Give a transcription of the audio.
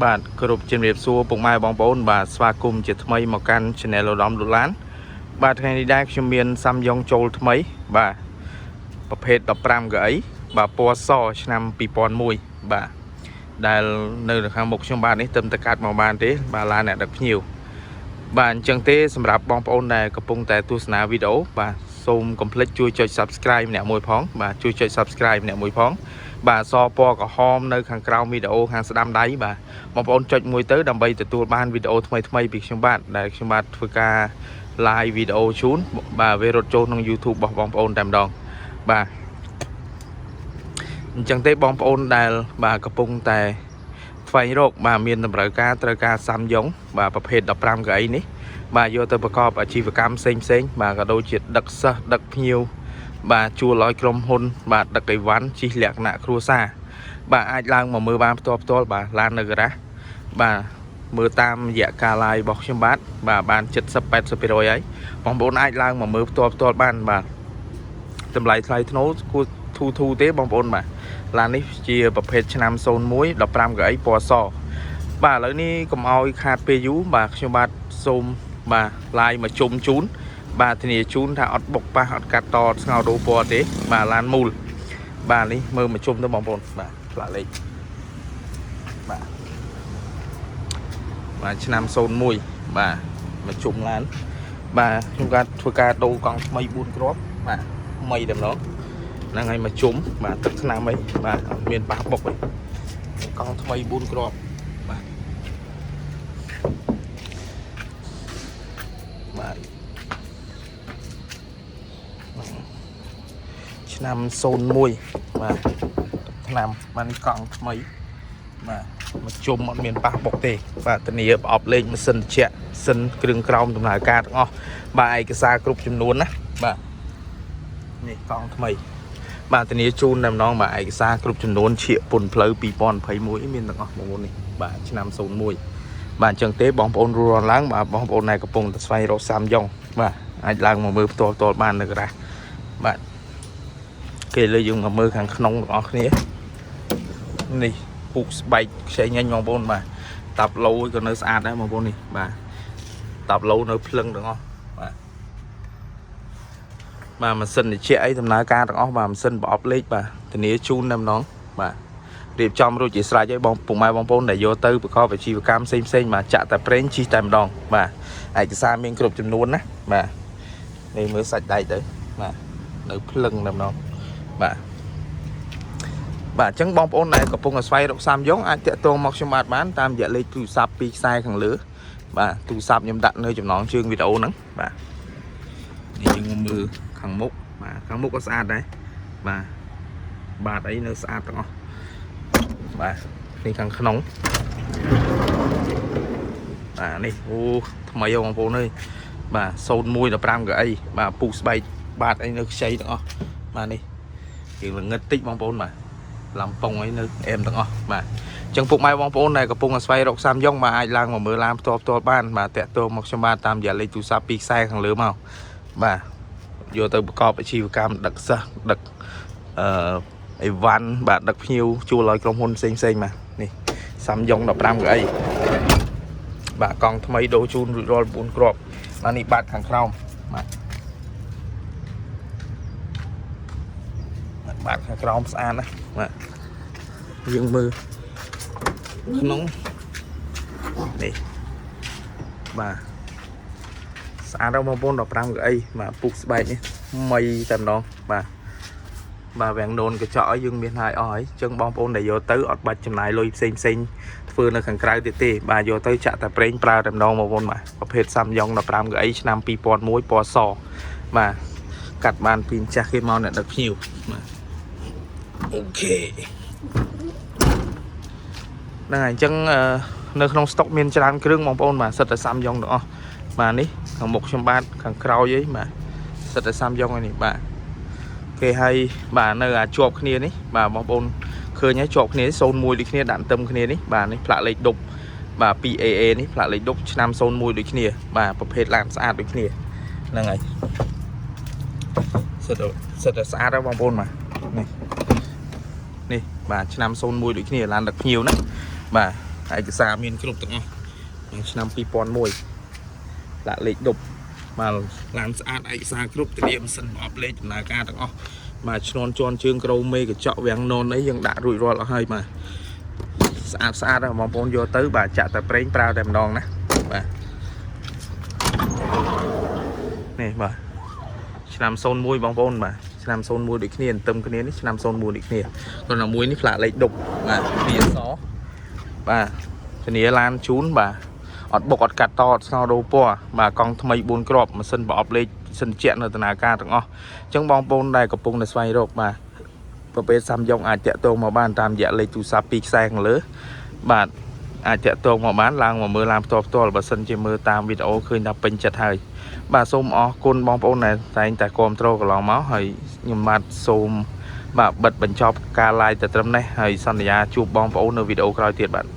បាទគ្រប់ជំរាបសួរពុកម៉ែបងប្អូនបាទស្វាគមន៍ជាថ្មីមកកាន់ Channel ឧត្តមលូឡានបាទថ្ងៃនេះដែរខ្ញុំមានសាំយ៉ុងចូលថ្មីបាទប្រភេទ15កៅអីបាទពណ៌សឆ្នាំ2001បាទដែលនៅខាងមុខខ្ញុំបាទនេះទៅតែកាត់មកបានទេបាទឡានអ្នកដឹកភ្ញៀវបាទអញ្ចឹងទេសម្រាប់បងប្អូនដែលកំពុងតែទស្សនាវីដេអូបាទសូមកុំភ្លេចជួយចុច Subscribe ម្នាក់មួយផងបាទជួយចុច Subscribe ម្នាក់មួយផងបាទសពណ៌ក្រហមនៅខាងក្រោមវីដេអូខាងស្ដាំដៃបាទបងប្អូនចុចមួយទៅដើម្បីទទួលបានវីដេអូថ្មីៗពីខ្ញុំបាទដែលខ្ញុំបាទធ្វើការ live វីដេអូជូនបាទវារត់ចូលក្នុង YouTube របស់បងប្អូនតែម្ដងបាទអញ្ចឹងទេបងប្អូនដែលបាទកំពុងតែស្វែងរកបាទមានតម្រូវការត្រូវការសាំយ៉ុងបាទប្រភេទ15កៅអីនេះបាទយកទៅប្រកបអាជីវកម្មផ្សេងបាទក៏ដូចជាដឹកសិស្សដឹកភ្ញៀវបាទជួលឲ្យក្រុមហ៊ុនបាទដឹកអីវ៉ាន់ជិះលក្ខណៈគ្រួសារបាទអាចឡើងមកមើលបានផ្ទាល់បាទឡាននៅការ៉ាសបាទមើលតាមរយៈការ live របស់ខ្ញុំបាទបាន 70-80% ហើយបងប្អូនអាចឡើងមកមើលផ្ទាល់បានបាទតម្លៃថ្លៃថ្នូរគួរធូរទេបងប្អូនបាទឡាននេះជាប្រភេទឆ្នាំ01 15កៅអីពណ៌សបាទឥឡូវនេះកុំឲ្យខាតពេលយូរបាទខ្ញុំបាទសូមបាទ live មកជុំជូនបាទធានាជូនថាអត់បុកប៉ះអត់កាត់តស្ងោដូរពណ៌ទេបាទឡានមូលបាទនេះមើលមកជុំទៅបងប្អូនបាទផ្លាកលេខបាទឆ្នាំ01បាទមកជុំឡានបាទខ្ញុំក៏ធ្វើការដូរកង់ថ្មី4គ្រាប់បាទថ្មីតែម្ដងហ្នឹងហើយមកជុំបាទទឹកឆ្នាំអីបាទអត់មានប៉ះបុកទេកង់ថ្មី4គ្រាប់បាទបាទឆ្នាំ01បាទឆ្នាំបានកង់ថ្មីបាទមកជុំអត់មានប៉ះបុកទេបាទធានាប្រអប់លេខម៉ាស៊ីនត្រជាក់សិនគ្រឿងក្រោមដំណើរការទាំងអស់បាទឯកសារគ្រប់ចំនួនណាបាទនេះកង់ថ្មីបាទធានាជូនតែម្ដងបាទឯកសារគ្រប់ចំនួនឈៀកពុនផ្លូវ2021មានទាំងអស់បងប្អូននេះបាទឆ្នាំ01បាទអញ្ចឹងទេបងប្អូនរួចឡើងបាទបងប្អូនដែលកំពុងតែស្វែងរកសាំយ៉ុងបាទអាចឡើងមកមើលផ្ទាល់បាននៅការ៉ាសបាទគេលើយើងមកមើលខាងក្នុងទាំងអស់គ្នានេះពុកស្បែកខ្ចីញញបងប្អូនបាទតាប់ឡូក៏នៅស្អាតដែរបងប្អូននេះបាទតាប់ឡូនៅភ្លឹងទាំងអស់បាទម៉ាស៊ីនត្រជាក់អីដំណើរការទាំងអស់បាទម៉ាស៊ីនប្រអប់លេខបាទធានាជូនតែម្ដងបាទរៀបចំរួចជាស្រេចហើយបងពុកម៉ែបងប្អូនដែលយកទៅប្រកបអាជីវកម្មផ្សេងបាទចាក់តែប្រេងជិះតែម្ដងបាទឯកសារមានគ្រប់ចំនួនណាបាទនេះមើលសាច់ដែកទៅបាទនៅភ្លឹងតែម្ដងបាទបាទអញ្ចឹងបងប្អូនដែលកំពុងស្វែងរកសាំយ៉ុងអាចតាក់ទងមកខ្ញុំបានតាមរយៈលេខទូរស័ព្ទពីខ្សែខាងលើបាទទូរស័ព្ទខ្ញុំដាក់នៅចំណងជើងវីដេអូហ្នឹងបាទនេះយើងមើលខាងមុខបាទខាងមុខក៏ស្អាតដែរបាទអីនៅស្អាតទាំងអស់បាទនេះខាងក្នុងបាទនេះអូថ្មីបងប្អូនអើយបាទ01 15កៅអីបាទពូស្បែកបាទអីនៅខ្ចីទាំងអស់បាទនេះយើងល្ងឹតតិចបងប្អូនបាទឡាំប៉ុងអីនៅអែមទាំងអស់បាទអញ្ចឹងពុកម៉ែបងប្អូនដែលកំពុងស្វែងរកសាំយ៉ុងបាទអាចឡើងមកមើលឡានផ្ទាល់បានបាទតាក់ទងមកខ្ញុំបាទតាមរយៈលេខទូរស័ព្ទពីខ្សែខាងលើមកបាទយកទៅប្រកបអាជីវកម្មដឹកសិស្សដឹកអីវ៉ាន់បាទដឹកភ្ញៀវជួលឲ្យក្រុមហ៊ុនផ្សេងបាទនេះសាំយ៉ុង15កៅអីបាទកង់ថ្មីដូរជូនរួចរាល់4គ្រាប់បាទនេះបាត់ខាងក្រោមបាទខាងក្រោមស្អាតណាបាទយើងមើលក្នុងនេះបាទស្អាតដល់បងប្អូន15កៅអីបាទពុកស្បែកនេះថ្មីតែម្ដងបាទវាំងដូនកញ្ចក់ឲ្យយើងមានហើយអស់ហើយអញ្ចឹងបងប្អូនដែលយកទៅអត់បាច់ចំណាយលុយផ្សេងធ្វើនៅខាងក្រៅទៀតទេបាទយកទៅចាក់តែប្រេងប្រើតែម្ដងបងប្អូនបាទប្រភេទសាំយ៉ុង15កៅអីឆ្នាំ2001ពណ៌សបាទកាត់បានពីម្ចាស់គេមកអ្នកដឹកភ្ញៀវបាទអូខេហ្នឹងហើយអញ្ចឹងនៅក្នុងស្តុកមានច្រើនគ្រឿងបងប្អូនបាទសិតតែសាំយ៉ុងទាំងអស់បាទនេះខាងមុខខ្ញុំបាទខាងក្រោយអីបាទសិតតែសាំយ៉ុងនេះបាទគេឲ្យបាទនៅជាប់គ្នានេះបាទបងប្អូនឃើញហើយជាប់គ្នា01ដូចគ្នាដាក់ទឹមគ្នានេះបាទនេះផ្លាកលេខឌុបបាទ 2AA នេះផ្លាកលេខឌុបឆ្នាំ01ដូចគ្នាបាទប្រភេទឡានស្អាតដូចគ្នាហ្នឹងហើយសិតតែស្អាតហើយបងប្អូនបាទនេះបាទឆ្នាំ01ដូចគ្នាឡានដឹកភ្ញៀវណាបាទ ឯកសារមានគ្រប់ទាំងអស់ឆ្នាំ2001ដាក់លេខដប់បាទឡានស្អាតឯកសារគ្រប់ធានាម៉ាស៊ីនប្រអប់លេខដំណើរការទាំងអស់បាទឈ្នន់ជន់ជើងក្រោមមេកញ្ចក់វាំងននអីយើងដាក់រួចរាល់អស់ហើយបាទស្អាតហើយបងប្អូនយកទៅបាទចាក់តែប្រេងប្រើតែម្ដងណាបាទនេះបាទឆ្នាំ01បងប្អូនបាទឆ្នាំ01ដូចគ្នាទឹមគ្នានេះឆ្នាំ01ដូចគ្នាគ្រាន់តែមួយនេះផ្លាកលេខដប់បាទវាសបាទធានាឡានជូនបាទអត់បុកអត់កាត់តអត់ស្នោដូរពណ៌បាទកង់ថ្មី4គ្រាប់ម៉ាស៊ីនប្រអប់លេខសិនជាក់នៅដំណើរការទាំងអស់អញ្ចឹងបងប្អូនដែលកំពុងតែស្វែងរកបាទប្រភេទសាំយ៉ុងអាចតាក់ទងមកបានតាមរយៈលេខទូរស័ព្ទ2ខ្សែខាងលើបាទអាចតាក់ទងមកបានឡើងមកមើលឡានផ្ទាល់បើសិនជាមើលតាមវីដេអូឃើញថាពេញចិត្តហើយបាទសូមអរគុណបងប្អូនដែលតែងតែគាំទ្រកន្លងមកហើយខ្ញុំបាទសូមបាទបិទបញ្ចប់ការ live តែត្រឹមនេះហើយសន្យាជួបបងប្អូននៅវីដេអូក្រោយទៀតបាទ